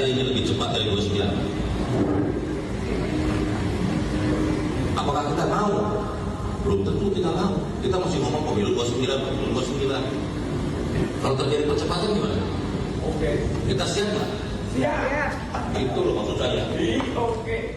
saya ini lebih cepat dari 29. Apakah kita mau? Belum tentu kita mau. Kita masih ngomong pemilu 29. Kalau terjadi percepatan gimana? Oke. Kita siap nggak? Siap. Itu loh maksud saya. Oke.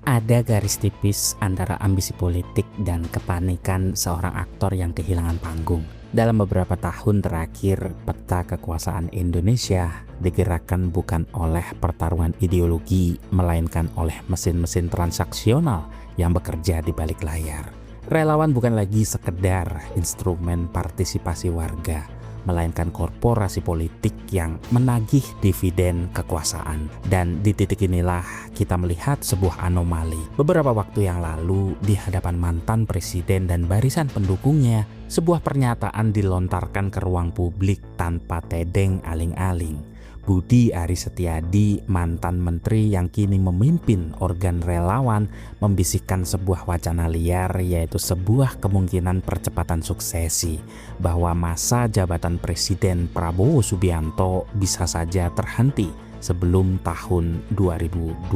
Ada garis tipis antara ambisi politik dan kepanikan seorang aktor yang kehilangan panggung. Dalam beberapa tahun terakhir, peta kekuasaan Indonesia digerakkan bukan oleh pertarungan ideologi, melainkan oleh mesin-mesin transaksional yang bekerja di balik layar. Relawan bukan lagi sekedar instrumen partisipasi warga, melainkan korporasi politik yang menagih dividen kekuasaan. Dan di titik inilah kita melihat sebuah anomali. Beberapa waktu yang lalu, di hadapan mantan presiden dan barisan pendukungnya, sebuah pernyataan dilontarkan ke ruang publik tanpa tedeng aling-aling. Budi Aris Setiadi, mantan menteri yang kini memimpin organ relawan, membisikkan sebuah wacana liar, yaitu sebuah kemungkinan percepatan suksesi, bahwa masa jabatan Presiden Prabowo Subianto bisa saja terhenti sebelum tahun 2029.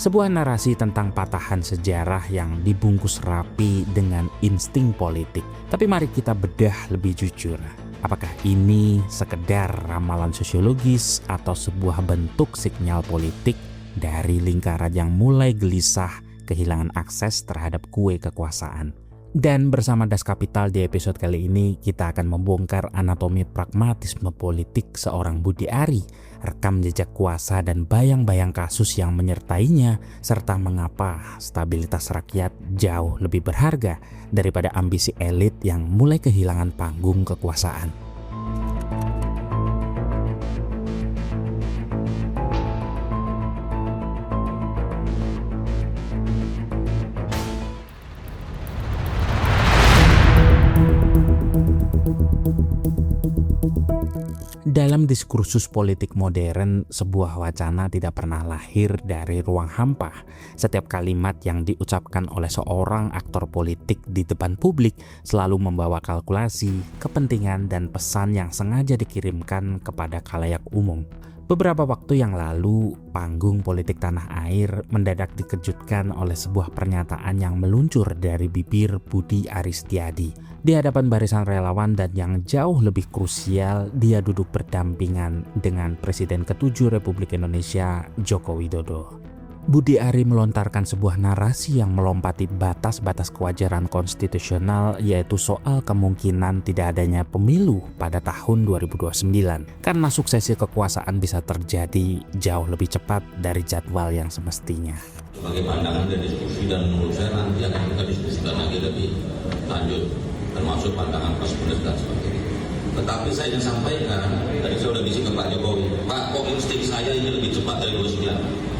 Sebuah narasi tentang patahan sejarah yang dibungkus rapi dengan insting politik. Tapi mari kita bedah lebih jujur. Apakah ini sekedar ramalan sosiologis atau sebuah bentuk sinyal politik dari lingkaran yang mulai gelisah kehilangan akses terhadap kue kekuasaan? Dan bersama Das Kapital di episode kali ini kita akan membongkar anatomi pragmatisme politik seorang Budi Ari, rekam jejak kuasa dan bayang-bayang kasus yang menyertainya, serta mengapa stabilitas rakyat jauh lebih berharga daripada ambisi elit yang mulai kehilangan panggung kekuasaan. Dalam diskursus politik modern, sebuah wacana tidak pernah lahir dari ruang hampa. Setiap kalimat yang diucapkan oleh seorang aktor politik di depan publik selalu membawa kalkulasi, kepentingan, dan pesan yang sengaja dikirimkan kepada khalayak umum. Beberapa waktu yang lalu, panggung politik tanah air mendadak dikejutkan oleh sebuah pernyataan yang meluncur dari bibir Budi Aris Setiadi. Di hadapan barisan relawan dan yang jauh lebih krusial, dia duduk berdampingan dengan Presiden ke-7 Republik Indonesia, Joko Widodo. Budi Ari melontarkan sebuah narasi yang melompati batas-batas kewajaran konstitusional, yaitu soal kemungkinan tidak adanya pemilu pada tahun 2029 karena suksesi kekuasaan bisa terjadi jauh lebih cepat dari jadwal yang semestinya. Sebagai pandangan dan diskusi, dan menurut saya nanti akan kita diskusikan lagi lebih lanjut, termasuk pandangan plus minus dan sebagainya. Tetapi saya ingin sampaikan, tadi saya sudah bisik ke Pak Jokowi, Pak, kok insting saya ini lebih cepat dari 29?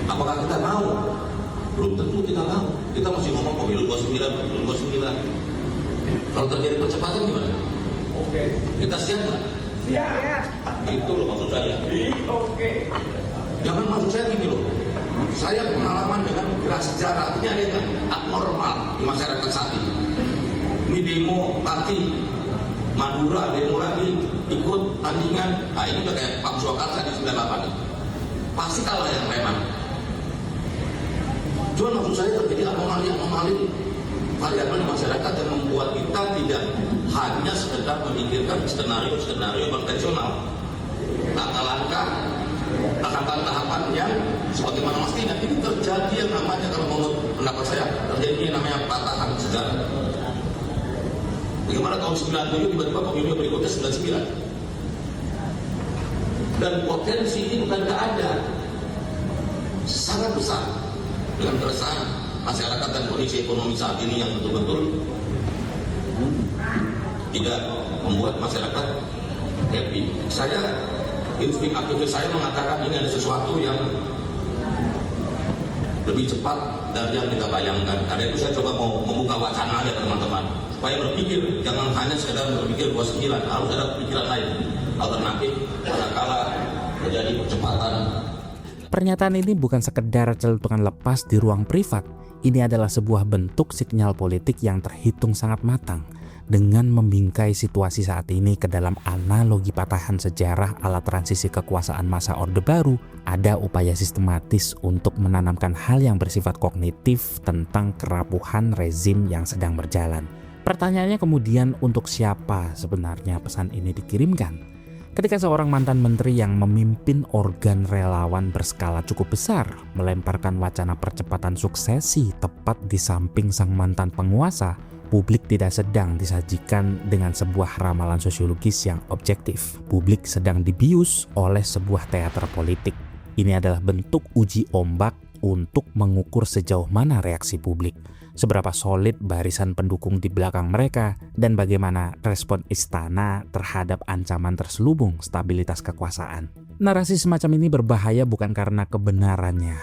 Apakah kita mau? Belum tentu kita mau. Kita masih ngomong pemilu 29. Kalau terjadi percepatan gimana? Oke. Kita siap nggak? Siap. Itu loh maksud saya. Oke. Jangan maksud saya gini loh. Saya pengalaman dengan gerak sejarah, ini ada yang abnormal di masyarakat saat ini. Ini demo Pati, Madura, demo lagi, ikut tandingan. Nah ini udah kayak Pak Swakarsa di 98 ini. Pasti kalah yang preman. Cuma maksud saya terjadi anomali variabel masyarakat yang membuat kita tidak hanya sekedar memikirkan skenario konvensional, langkah-langkah, tahapan-tahapan yang sebagaimana mestinya. Ini terjadi yang namanya, kalau menurut pendapat saya, terjadi yang namanya patahan sejarah. Bagaimana tahun 97 tiba-tiba pemilu berikutnya 99. Dan potensi ini bukan tidak ada, sangat besar. Dengan keresahan masyarakat dan kondisi ekonomi saat ini yang betul-betul tidak membuat masyarakat happy. Insting aktivis saya mengatakan ini ada sesuatu yang lebih cepat dari yang kita bayangkan. Karena itu saya coba mau membuka wacana ya teman-teman, supaya berpikir, jangan hanya sekedar berpikir 29, harus ada pikiran lain, alternatif, manakala terjadi percepatan. Pernyataan ini bukan sekedar celutukan lepas di ruang privat. Ini adalah sebuah bentuk sinyal politik yang terhitung sangat matang. Dengan membingkai situasi saat ini ke dalam analogi patahan sejarah ala transisi kekuasaan masa Orde Baru, ada upaya sistematis untuk menanamkan hal yang bersifat kognitif tentang kerapuhan rezim yang sedang berjalan. Pertanyaannya kemudian, untuk siapa sebenarnya pesan ini dikirimkan? Ketika seorang mantan menteri yang memimpin organ relawan berskala cukup besar melemparkan wacana percepatan suksesi tepat di samping sang mantan penguasa, publik tidak sedang disajikan dengan sebuah ramalan sosiologis yang objektif. Publik sedang dibius oleh sebuah teater politik. Ini adalah bentuk uji ombak untuk mengukur sejauh mana reaksi publik, seberapa solid barisan pendukung di belakang mereka, dan bagaimana respon istana terhadap ancaman terselubung stabilitas kekuasaan. Narasi semacam ini berbahaya bukan karena kebenarannya,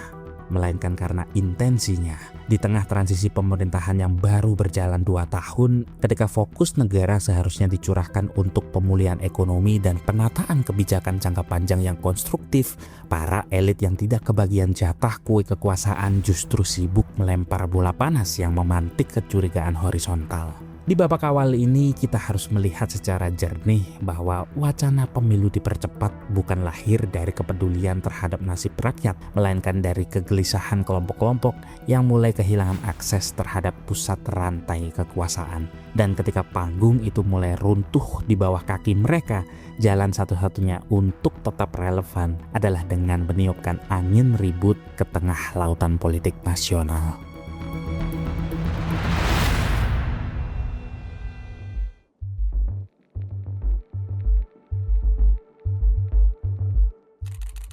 melainkan karena intensinya. Di tengah transisi pemerintahan yang baru berjalan 2 tahun, ketika fokus negara seharusnya dicurahkan untuk pemulihan ekonomi dan penataan kebijakan jangka panjang yang konstruktif, para elit yang tidak kebagian jatah kue kekuasaan justru sibuk melempar bola panas yang memantik kecurigaan horizontal. Di babak awal ini kita harus melihat secara jernih bahwa wacana pemilu dipercepat bukan lahir dari kepedulian terhadap nasib rakyat, melainkan dari kegelisahan kelompok-kelompok yang mulai kehilangan akses terhadap pusat rantai kekuasaan. Dan ketika panggung itu mulai runtuh di bawah kaki mereka, jalan satu-satunya untuk tetap relevan adalah dengan meniupkan angin ribut ke tengah lautan politik nasional.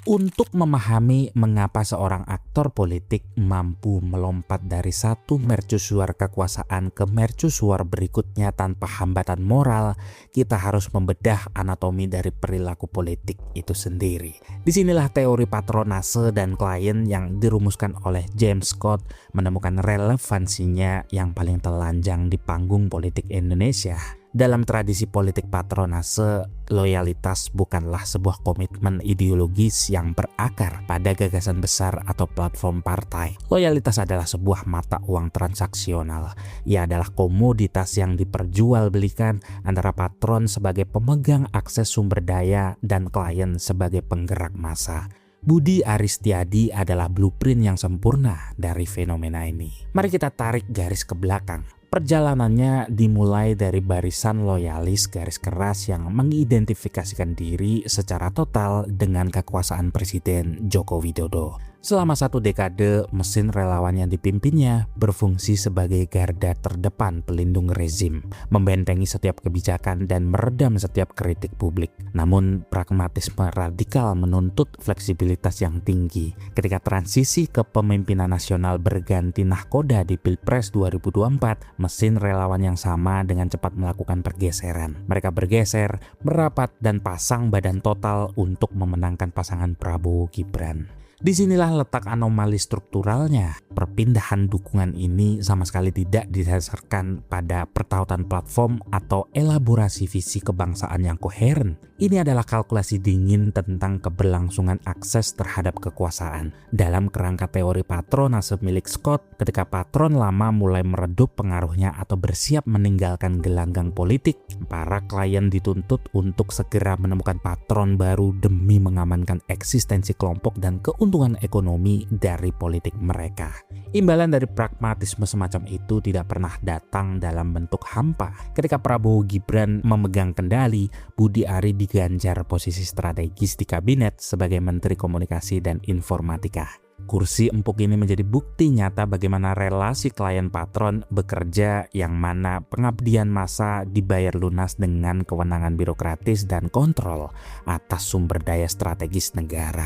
Untuk memahami mengapa seorang aktor politik mampu melompat dari satu mercusuar kekuasaan ke mercusuar berikutnya tanpa hambatan moral, kita harus membedah anatomi dari perilaku politik itu sendiri. Disinilah teori patronase dan klien yang dirumuskan oleh James Scott menemukan relevansinya yang paling telanjang di panggung politik Indonesia. Dalam tradisi politik patronase, loyalitas bukanlah sebuah komitmen ideologis yang berakar pada gagasan besar atau platform partai. Loyalitas adalah sebuah mata uang transaksional. Ia adalah komoditas yang diperjualbelikan antara patron sebagai pemegang akses sumber daya dan klien sebagai penggerak massa. Budi Aristiadi adalah blueprint yang sempurna dari fenomena ini. Mari kita tarik garis ke belakang. Perjalanannya dimulai dari barisan loyalis garis keras yang mengidentifikasikan diri secara total dengan kekuasaan Presiden Joko Widodo. Selama 1 dekade, mesin relawan yang dipimpinnya berfungsi sebagai garda terdepan pelindung rezim, membentengi setiap kebijakan dan meredam setiap kritik publik. Namun, pragmatisme radikal menuntut fleksibilitas yang tinggi. Ketika transisi ke pemimpinan nasional berganti nahkoda di Pilpres 2024, mesin relawan yang sama dengan cepat melakukan pergeseran. Mereka bergeser, merapat, dan pasang badan total untuk memenangkan pasangan Prabowo Gibran. Disinilah letak anomali strukturalnya. Perpindahan dukungan ini sama sekali tidak didasarkan pada pertautan platform atau elaborasi visi kebangsaan yang koheren. Ini adalah kalkulasi dingin tentang keberlangsungan akses terhadap kekuasaan. Dalam kerangka teori patronase milik Scott, ketika patron lama mulai meredup pengaruhnya atau bersiap meninggalkan gelanggang politik, para klien dituntut untuk segera menemukan patron baru demi mengamankan eksistensi kelompok dan keuntungan ekonomi dari politik mereka. Imbalan dari pragmatisme semacam itu tidak pernah datang dalam bentuk hampa. Ketika Prabowo Gibran memegang kendali, Budi Ari diganjar posisi strategis di kabinet sebagai Menteri Komunikasi dan Informatika. Kursi empuk ini menjadi bukti nyata bagaimana relasi klien patron bekerja, yang mana pengabdian massa dibayar lunas dengan kewenangan birokratis dan kontrol atas sumber daya strategis negara.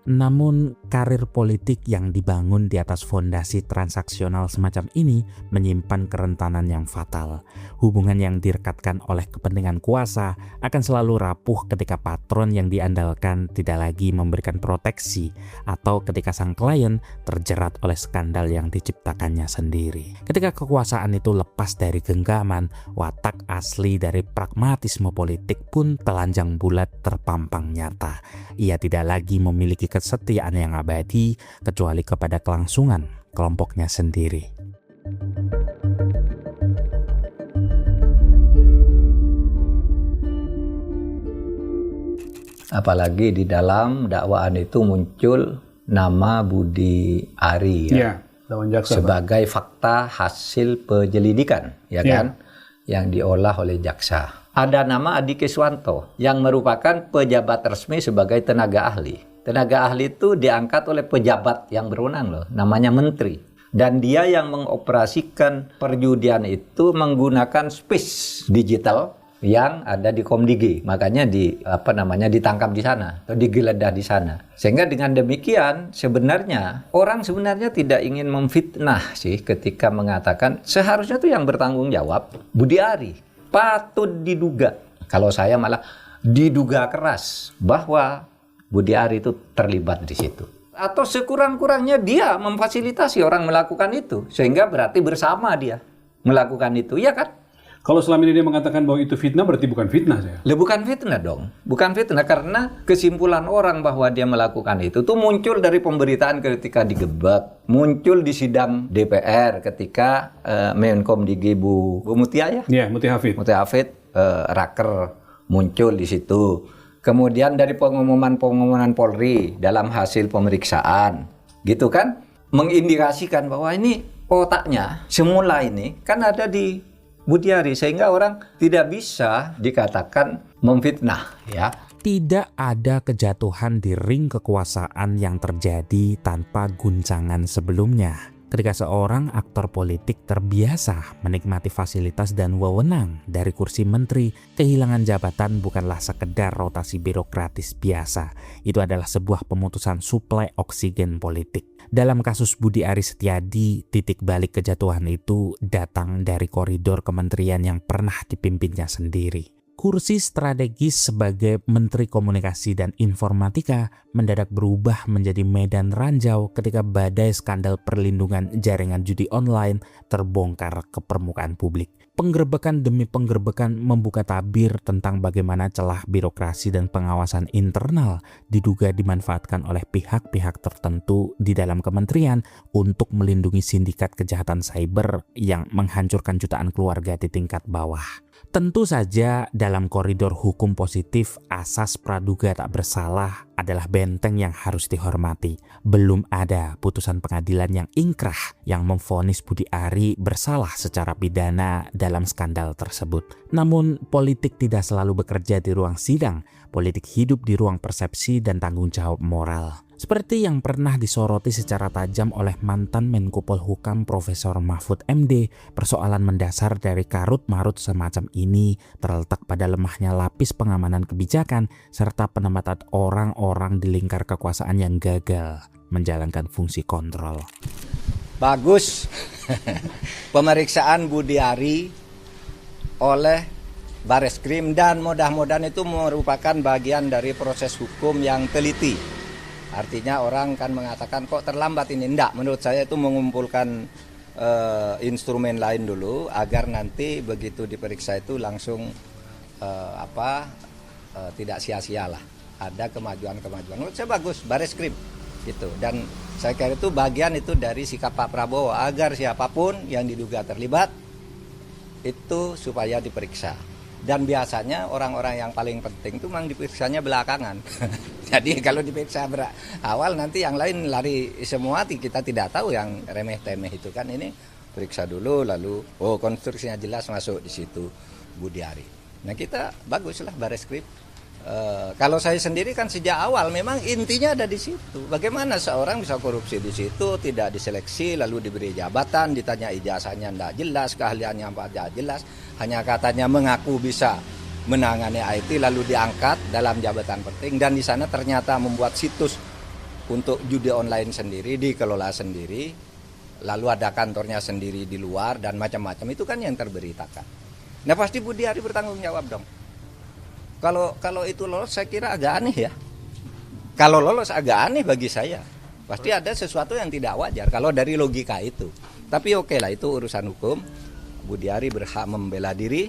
Namun, karir politik yang dibangun di atas fondasi transaksional semacam ini menyimpan kerentanan yang fatal. Hubungan yang direkatkan oleh kepentingan kuasa akan selalu rapuh ketika patron yang diandalkan tidak lagi memberikan proteksi atau ketika sang klien terjerat oleh skandal yang diciptakannya sendiri. Ketika kekuasaan itu lepas dari genggaman, watak asli dari pragmatisme politik pun telanjang bulat terpampang nyata. Ia tidak lagi memiliki kesetiaan yang abadi kecuali kepada kelangsungan kelompoknya sendiri. Apalagi di dalam dakwaan itu muncul nama Budi Ari lawan jaksa, sebagai fakta hasil penyelidikan, kan, yang diolah oleh jaksa. Ada nama Adi Keswanto yang merupakan pejabat resmi sebagai tenaga ahli. Tenaga ahli itu diangkat oleh pejabat yang berwenang loh, namanya menteri. Dan dia yang mengoperasikan perjudian itu menggunakan space digital yang ada di Komdigi, makanya ditangkap di sana atau digeledah di sana. Sehingga dengan demikian sebenarnya orang tidak ingin memfitnah sih ketika mengatakan seharusnya itu yang bertanggung jawab Budi Ari. Patut diduga, kalau saya malah diduga keras bahwa Budi Ari itu terlibat di situ. Atau sekurang-kurangnya dia memfasilitasi orang melakukan itu, sehingga berarti bersama dia melakukan itu, ya kan? Kalau selama ini dia mengatakan bahwa itu fitnah, berarti bukan fitnah saya. Bukan fitnah dong. Bukan fitnah karena kesimpulan orang bahwa dia melakukan itu tuh muncul dari pemberitaan ketika digebek, muncul di sidang DPR ketika Menkom Digi Bu Mutia Mutia Hafid. Raker muncul di situ. Kemudian dari pengumuman Polri dalam hasil pemeriksaan, gitu kan, mengindikasikan bahwa ini otaknya semula ini kan ada di Budi Ari, sehingga orang tidak bisa dikatakan memfitnah, ya. Tidak ada kejatuhan di ring kekuasaan yang terjadi tanpa guncangan sebelumnya. Ketika seorang aktor politik terbiasa menikmati fasilitas dan wewenang dari kursi menteri, kehilangan jabatan bukanlah sekedar rotasi birokratis biasa. Itu adalah sebuah pemutusan suplai oksigen politik. Dalam kasus Budi Ari Setiadi, titik balik kejatuhan itu datang dari koridor kementerian yang pernah dipimpinnya sendiri. Kursi strategis sebagai Menteri Komunikasi dan Informatika mendadak berubah menjadi medan ranjau ketika badai skandal perlindungan jaringan judi online terbongkar ke permukaan publik. Penggerbekan demi penggerbekan membuka tabir tentang bagaimana celah birokrasi dan pengawasan internal diduga dimanfaatkan oleh pihak-pihak tertentu di dalam kementerian untuk melindungi sindikat kejahatan cyber yang menghancurkan jutaan keluarga di tingkat bawah. Tentu saja dalam koridor hukum positif, asas praduga tak bersalah adalah benteng yang harus dihormati. Belum ada putusan pengadilan yang ingkrah yang memvonis Budi Ari bersalah secara pidana dalam skandal tersebut. Namun politik tidak selalu bekerja di ruang sidang, politik hidup di ruang persepsi dan tanggung jawab moral. Seperti yang pernah disoroti secara tajam oleh mantan Menko Polhukam Profesor Mahfud MD, persoalan mendasar dari karut-marut semacam ini terletak pada lemahnya lapis pengamanan kebijakan serta penempatan orang-orang di lingkar kekuasaan yang gagal menjalankan fungsi kontrol. Bagus pemeriksaan Budi Ari oleh Bareskrim dan mudah-mudahan itu merupakan bagian dari proses hukum yang teliti. Artinya orang kan mengatakan kok terlambat ini. Enggak, menurut saya itu mengumpulkan instrumen lain dulu agar nanti begitu diperiksa itu langsung tidak sia-sia lah. Ada kemajuan-kemajuan. Menurut saya bagus, Bareskrim gitu. Dan saya kira itu bagian itu dari sikap Pak Prabowo agar siapapun yang diduga terlibat itu supaya diperiksa. Dan biasanya orang-orang yang paling penting itu memang diperiksanya belakangan. Jadi kalau diperiksa awal nanti yang lain lari semua, kita tidak tahu yang remeh-temeh itu kan. Ini periksa dulu lalu konstruksinya jelas masuk di situ Budi Ari. Nah kita baguslah Bareskrim. Kalau saya sendiri kan sejak awal memang intinya ada di situ. Bagaimana seorang bisa korupsi di situ, tidak diseleksi, lalu diberi jabatan, ditanya ijazahnya tidak jelas, keahliannya tidak jelas, hanya katanya mengaku bisa menangani IT, lalu diangkat dalam jabatan penting, dan di sana ternyata membuat situs untuk judi online sendiri, dikelola sendiri, lalu ada kantornya sendiri di luar dan macam-macam. Itu kan yang terberitakan. Nah pasti Budi Ari bertanggung jawab dong. Kalau itu lolos saya kira agak aneh ya. Kalau lolos agak aneh bagi saya. Pasti ada sesuatu yang tidak wajar kalau dari logika itu. Tapi oke lah, itu urusan hukum. Budi Ari berhak membela diri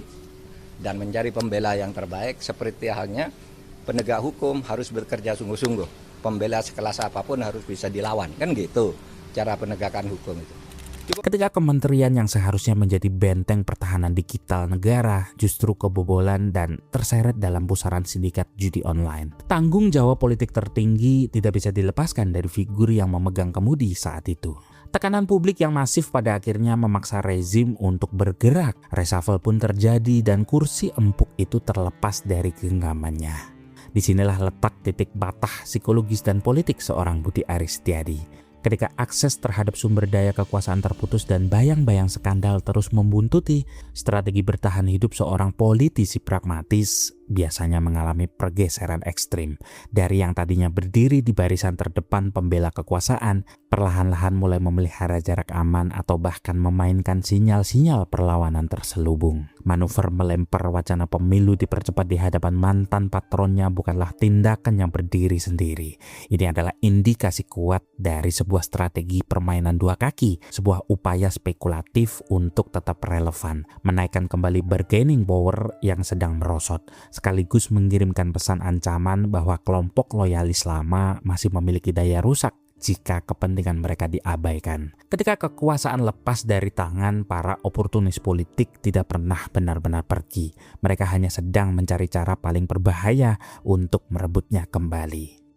dan mencari pembela yang terbaik. Seperti halnya penegak hukum harus bekerja sungguh-sungguh. Pembela sekelas apapun harus bisa dilawan. Kan gitu cara penegakan hukum itu. Ketika kementerian yang seharusnya menjadi benteng pertahanan digital negara justru kebobolan dan terseret dalam pusaran sindikat judi online. Tanggung jawab politik tertinggi tidak bisa dilepaskan dari figur yang memegang kemudi saat itu. Tekanan publik yang masif pada akhirnya memaksa rezim untuk bergerak. Reshuffle pun terjadi dan kursi empuk itu terlepas dari genggamannya. Disinilah letak titik batah psikologis dan politik seorang Budi Aris Setiadi. Ketika akses terhadap sumber daya kekuasaan terputus dan bayang-bayang skandal terus membuntuti, strategi bertahan hidup seorang politisi pragmatis biasanya mengalami pergeseran ekstrim. Dari yang tadinya berdiri di barisan terdepan pembela kekuasaan, perlahan-lahan mulai memelihara jarak aman atau bahkan memainkan sinyal-sinyal perlawanan terselubung. Manuver melempar wacana pemilu dipercepat di hadapan mantan patronnya bukanlah tindakan yang berdiri sendiri. Ini adalah indikasi kuat dari sebuah strategi permainan dua kaki, sebuah upaya spekulatif untuk tetap relevan, menaikkan kembali bargaining power yang sedang merosot, sekaligus mengirimkan pesan ancaman bahwa kelompok loyalis lama masih memiliki daya rusak jika kepentingan mereka diabaikan. Ketika kekuasaan lepas dari tangan, para oportunis politik tidak pernah benar-benar pergi. Mereka hanya sedang mencari cara paling berbahaya untuk merebutnya kembali.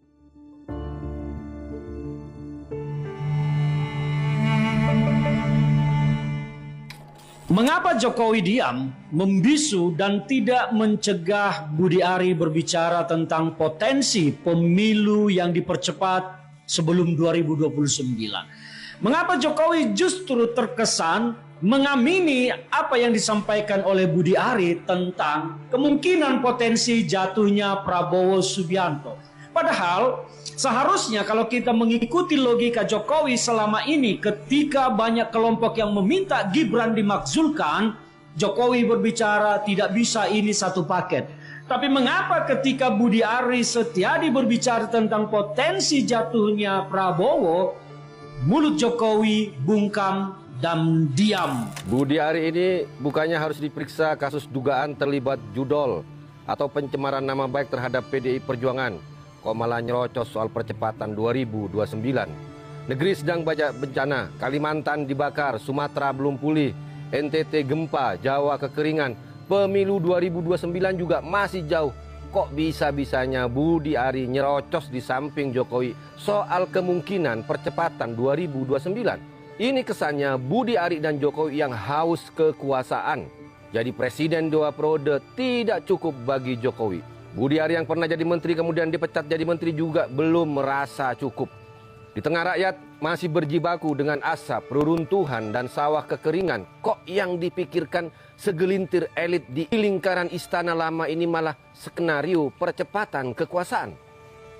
Mengapa Jokowi diam, membisu dan tidak mencegah Budi Ari berbicara tentang potensi pemilu yang dipercepat sebelum 2029? Mengapa Jokowi justru terkesan mengamini apa yang disampaikan oleh Budi Ari tentang kemungkinan potensi jatuhnya Prabowo Subianto? Padahal seharusnya kalau kita mengikuti logika Jokowi selama ini, ketika banyak kelompok yang meminta Gibran dimakzulkan, Jokowi berbicara tidak bisa ini satu paket. Tapi mengapa ketika Budi Ari Setiadi berbicara tentang potensi jatuhnya Prabowo, mulut Jokowi bungkam dan diam? Budi Ari ini bukannya harus diperiksa kasus dugaan terlibat judol atau pencemaran nama baik terhadap PDI Perjuangan, kok malah nyerocos soal percepatan 2029. Negeri sedang banyak bencana, Kalimantan dibakar, Sumatera belum pulih, NTT gempa, Jawa kekeringan, pemilu 2029 juga masih jauh. Kok bisa-bisanya Budi Ari nyerocos di samping Jokowi soal kemungkinan percepatan 2029? Ini kesannya Budi Ari dan Jokowi yang haus kekuasaan. Jadi presiden 2 periode tidak cukup bagi Jokowi. Budi Ari yang pernah jadi menteri kemudian dipecat jadi menteri juga belum merasa cukup. Di tengah rakyat masih berjibaku dengan asap, reruntuhan dan sawah kekeringan. Kok yang dipikirkan segelintir elit di lingkaran istana lama ini malah skenario percepatan kekuasaan?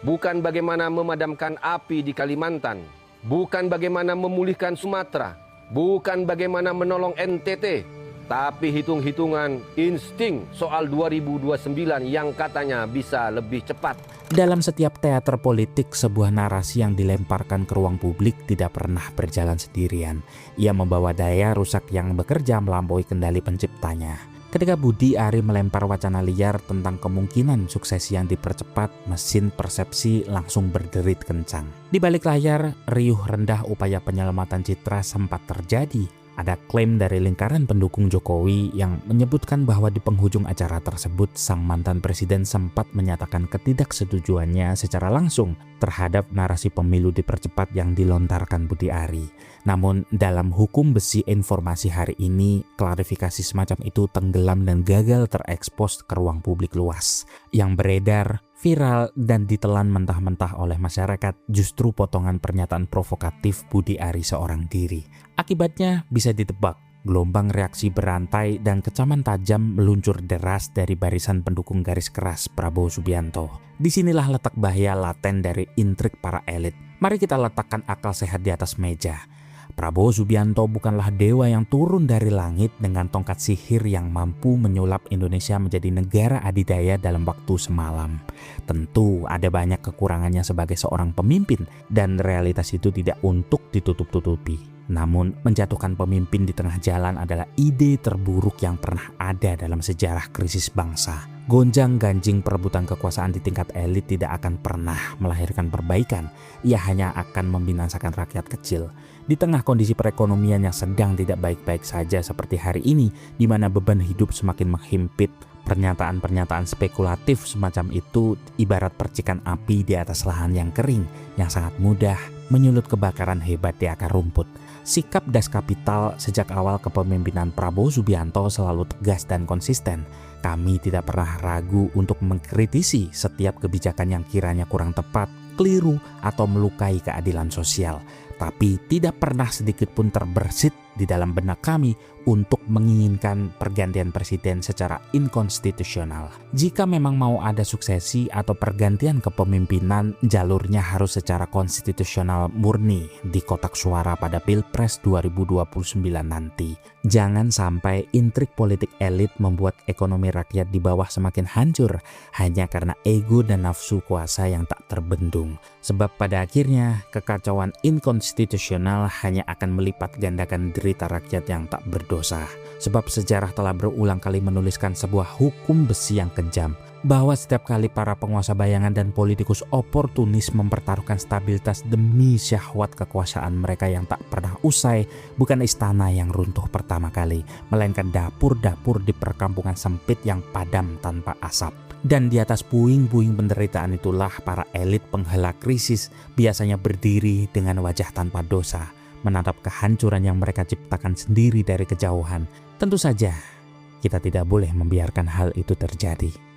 Bukan bagaimana memadamkan api di Kalimantan, bukan bagaimana memulihkan Sumatera, bukan bagaimana menolong NTT, tapi hitung-hitungan insting soal 2029 yang katanya bisa lebih cepat. Dalam setiap teater politik, sebuah narasi yang dilemparkan ke ruang publik tidak pernah berjalan sendirian. Ia membawa daya rusak yang bekerja melampaui kendali penciptanya. Ketika Budi Ari melempar wacana liar tentang kemungkinan suksesi yang dipercepat, mesin persepsi langsung berderit kencang. Di balik layar, riuh rendah upaya penyelamatan citra sempat terjadi. Ada klaim dari lingkaran pendukung Jokowi yang menyebutkan bahwa di penghujung acara tersebut sang mantan presiden sempat menyatakan ketidaksetujuannya secara langsung terhadap narasi pemilu dipercepat yang dilontarkan Budi Ari. Namun dalam hukum besi informasi hari ini, klarifikasi semacam itu tenggelam dan gagal terekspos ke ruang publik luas. Yang beredar, viral, dan ditelan mentah-mentah oleh masyarakat justru potongan pernyataan provokatif Budi Ari seorang diri. Akibatnya bisa ditebak, gelombang reaksi berantai dan kecaman tajam meluncur deras dari barisan pendukung garis keras Prabowo Subianto. Disinilah letak bahaya laten dari intrik para elit. Mari kita letakkan akal sehat di atas meja. Prabowo Subianto bukanlah dewa yang turun dari langit dengan tongkat sihir yang mampu menyulap Indonesia menjadi negara adidaya dalam waktu semalam. Tentu ada banyak kekurangannya sebagai seorang pemimpin dan realitas itu tidak untuk ditutup-tutupi. Namun menjatuhkan pemimpin di tengah jalan adalah ide terburuk yang pernah ada dalam sejarah krisis bangsa. Gonjang-ganjing perebutan kekuasaan di tingkat elit tidak akan pernah melahirkan perbaikan. Ia hanya akan membinasakan rakyat kecil. Di tengah kondisi perekonomian yang sedang tidak baik-baik saja seperti hari ini, di mana beban hidup semakin menghimpit, pernyataan-pernyataan spekulatif semacam itu ibarat percikan api di atas lahan yang kering yang sangat mudah menyulut kebakaran hebat di akar rumput. Sikap Das Kapital sejak awal kepemimpinan Prabowo Subianto selalu tegas dan konsisten. Kami tidak pernah ragu untuk mengkritisi setiap kebijakan yang kiranya kurang tepat, keliru, atau melukai keadilan sosial. Tapi tidak pernah sedikit pun terbersit di dalam benak kami untuk menginginkan pergantian presiden secara inkonstitusional. Jika memang mau ada suksesi atau pergantian kepemimpinan, jalurnya harus secara konstitusional murni di kotak suara pada Pilpres 2029 nanti. Jangan sampai intrik politik elit membuat ekonomi rakyat di bawah semakin hancur hanya karena ego dan nafsu kuasa yang tak terbendung. Sebab pada akhirnya kekacauan inkonstitusional hanya akan melipat gandakan derita rakyat yang tak berdosa. Sebab sejarah telah berulang kali menuliskan sebuah hukum besi yang kejam, bahwa setiap kali para penguasa bayangan dan politikus oportunis mempertaruhkan stabilitas demi syahwat kekuasaan mereka yang tak pernah usai, bukan istana yang runtuh pertama kali, melainkan dapur-dapur di perkampungan sempit yang padam tanpa asap. Dan di atas puing-puing penderitaan itulah para elit penghala krisis biasanya berdiri dengan wajah tanpa dosa, menatap kehancuran yang mereka ciptakan sendiri dari kejauhan. Tentu saja kita tidak boleh membiarkan hal itu terjadi.